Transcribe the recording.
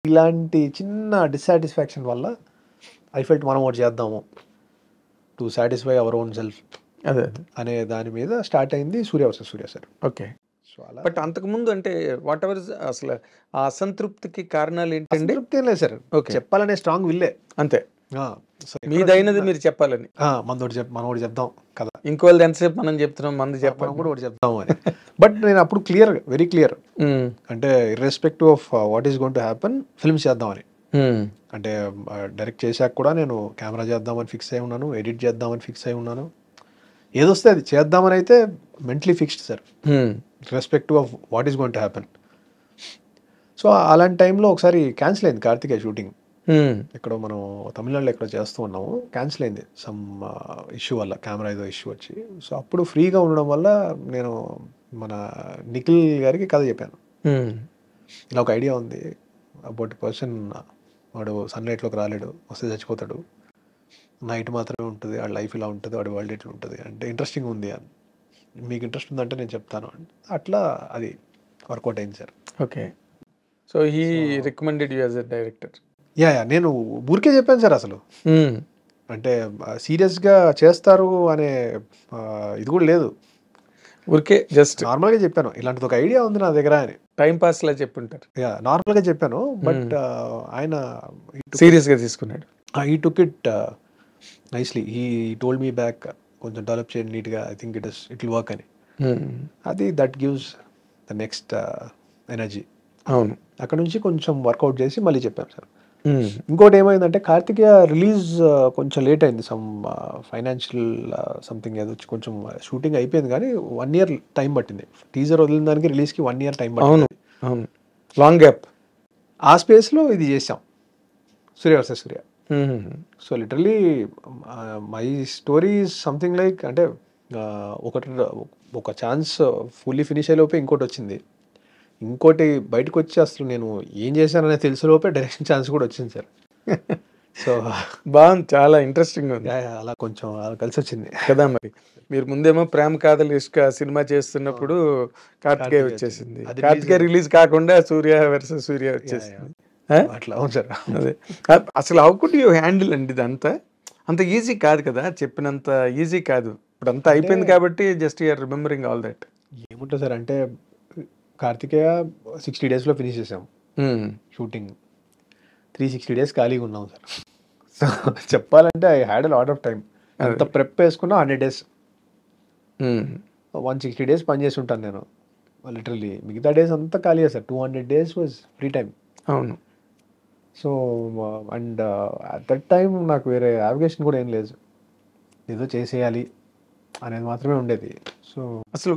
ఇలాంటి చిన్న డిస్సాటిస్ఫాక్షన్ వల్ల ఐ ఫెల్ట్ మనం ఒకటి చేద్దాము to satisfy our own self అదే అనే దాని మీద స్టార్ట్ అయింది సూర్య వర్సెస్ సూర్య సార్. ఓకే. సో అలా బట్ అంతకుముందు అంటే వాట్ ఎవర్ అసలు ఆ అసంతృప్తికి కారణాలు ఏంటండి? సంతృప్తి ఏం లేదు సార్, ఓకే. చెప్పాలనే స్ట్రాంగ్ విల్లే. అంతే, సో మీదైనది మీరు చెప్పాలని. మనం ఒకటి చెప్దాం కదా, ఇంకోళ్ళది ఎంతసేపు మనం చెప్తున్నాం, మంది మనం చెప్పాలి. కూడా ఒకటి చెప్దాం అని. బట్ నేను అప్పుడు క్లియర్, వెరీ క్లియర్, అంటే irrespective of what is going to happen films చేద్దామని. అంటే డైరెక్ట్ చేశాక కూడా నేను కెమెరా చేద్దామని ఫిక్స్ అయి ఉన్నాను, ఎడిట్ చేద్దామని ఫిక్స్ అయి ఉన్నాను, ఏదొస్తే అది చేద్దామని అయితే mentally fixed sir, respective of what is going to happen. So అలాంటి టైంలో ఒకసారి క్యాన్సిల్ అయింది కార్తికేయ షూటింగ్. ఇక్కడ మనం తమిళనాడులో ఎక్కడ చేస్తూ ఉన్నాము, క్యాన్సిల్ అయింది సమ్ ఇష్యూ వల్ల, కెమెరా ఏదో ఇష్యూ వచ్చి. సో అప్పుడు ఫ్రీగా ఉండడం వల్ల నేను మన నిఖిల్ గారికి కథ చెప్పాను, ఇలా ఒక ఐడియా ఉంది అబౌట్ పర్సన్, వాడు సన్లైట్లోకి రాలేడు, వస్తే చచ్చిపోతాడు, నైట్ మాత్రమే ఉంటుంది, వాడి లైఫ్ ఇలా ఉంటుంది, వాడి వరల్డ్ ఇట్లా ఉంటుంది, అంటే ఇంట్రెస్టింగ్ ఉంది అని, మీకు ఇంట్రెస్ట్ ఉందంటే నేను చెప్తాను అని. అట్లా అది వర్కౌట్ అయింది sir. Okay. So he recommended you as a director? Yeah నేను ఊరికే చెప్పాను సార్, అసలు అంటే సీరియస్గా చేస్తారు అనే ఇది కూడా లేదు, ఊరికే జస్ట్ నార్మల్గా చెప్పాను ఇలాంటిది ఒక ఐడియా ఉంది నా దగ్గర అని. టైం పాస్ లా చెప్పుంటారు. యా నార్మల్గా చెప్పాను, బట్ ఆయన సీరియస్గా తీసుకున్నాడు. ఈ టుక్ ఇట్ నైస్లీ, ఈ టోల్డ్ మీ బ్యాక్, కొంచెం డెవలప్ చేయండి నీట్గా, I think it will work అని. అది that gives the next energy. అవును, అక్కడ నుంచి కొంచెం వర్కౌట్ చేసి మళ్ళీ చెప్పాను సార్. ఇంకోటి ఏమైందంటే కార్తికేయ రిలీజ్ కొంచెం లేట్ అయింది, సమ్ ఫైనాన్షియల్ సంథింగ్ ఏదో వచ్చి కొంచెం షూటింగ్ అయిపోయింది కానీ 1 year టైం పట్టింది. టీజర్ వదిలిన దానికి రిలీజ్కి 1 year టైం పట్టింది. అవును, లాంగ్ గ్యాప్. ఆ స్పేస్లో ఇది చేసాం, Surya versus Surya. So literally my story is something like, అంటే ఒక ఛాన్స్ ఫుల్లీ ఫినిష్ అయ్యేలోపే ఇంకోటి వచ్చింది, ఇంకోటి బయటకు వచ్చి అసలు నేను ఏం చేశాననే తెలిసేలోపే డైరెక్షన్ ఛాన్స్ కూడా వచ్చింది సార్. సో బాగుంది, చాలా ఇంట్రెస్టింగ్ ఉంది. అలా కొంచెం కలిసి వచ్చింది కదా. మరి మీరు ముందేమో ప్రేమ కాదల్ ఇష్క సినిమా చేస్తున్నప్పుడు కార్తికేయ వచ్చేసింది, కార్తికేయ రిలీజ్ కాకుండా సూర్య వర్సెస్ సూర్య వచ్చేసింది. అట్లా అవును సార్. అదే అసలు హౌ కుడ్ యూ హ్యాండిల్ అండి ఇదంతా? అంత ఈజీ కాదు కదా, చెప్పినంత ఈజీ కాదు. ఇప్పుడు అంతా అయిపోయింది కాబట్టి just you are remembering all that. ఏముంటుంది సార్ అంటే కార్తికేయ 60 daysలో ఫినిష్ చేసాం షూటింగ్, 360 days ఖాళీగా ఉన్నాం సార్. సో చెప్పాలంటే I had a lot of time. అంత ప్రెప్ వేసుకున్నా 100 days, 160 days పని చేసి ఉంటాను నేను లిటరల్లీ. మిగతా డేస్ అంతా ఖాళీ sir, 200 days was free time. అవును. So and at that time నాకు వేరే యావిగేషన్ కూడా ఏం లేదు, ఏదో చేసేయాలి అనేది మాత్రమే ఉండేది. సో అసలు